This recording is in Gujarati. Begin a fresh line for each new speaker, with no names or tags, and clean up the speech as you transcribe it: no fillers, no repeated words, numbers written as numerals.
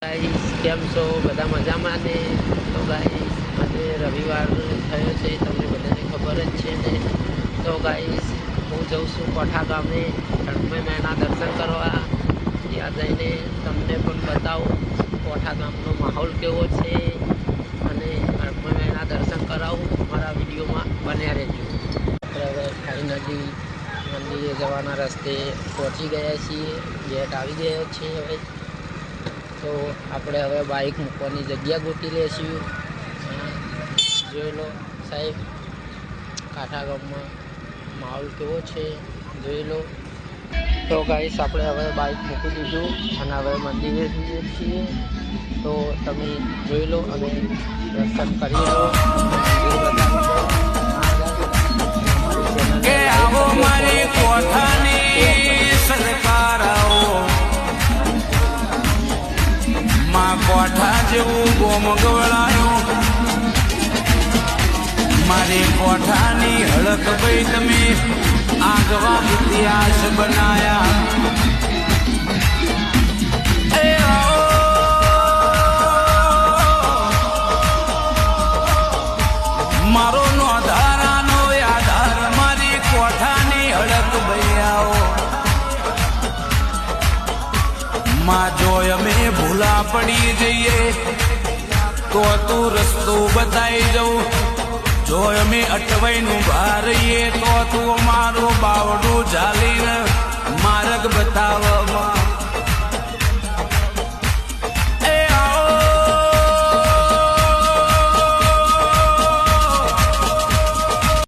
ગાઈસ કેમ છો બધા મજામાં ને? તો ગાઈસ આજે રવિવાર થયો છે, તમને બધાને ખબર જ છે ને. તો ગાઈસ હું જઉં છું કોઠા ગામે હનુમાન મેના દર્શન કરવા. ત્યાં જઈને તમને પણ બતાવું કોઠા ગામનો માહોલ કેવો છે અને હનુમાન મેના દર્શન કરાવું. મારા વિડીયોમાં બન્યા રહેજો. આપણે હવે ફાઇનલી મંદિરે જવાના રસ્તે પહોંચી ગયા છીએ, ગેટ આવી ગયા છે. હવે તો આપણે હવે બાઇક મૂકવાની જગ્યા ગોતી લઈશું. જોઈ લો સાહેબ, કાંઠા ગામમાં માહોલ કેવો છે જોઈ લો. તો ગાઈસ આપણે હવે બાઇક મૂકી દીધું અને હવે મંદિરે જઈએ છીએ. તો તમે જોઈ લો અને દર્શન કરી લો.
કોઠા જેવું ગોમ ગવડાયું મારી કોઠાની હળક ભાઈ તમે આગવા ઇતિહાસ બનાયા. મારો નો ધારાનો આધાર મારી કોઠાની હળક ભાઈ આવો. માં જો અમે ભૂલા પડી જઈએ તો તું રસ્તો બતાવી જવું. જો અમે અટવાઈનું બહાર રહીએ તો તું મારો બાવડો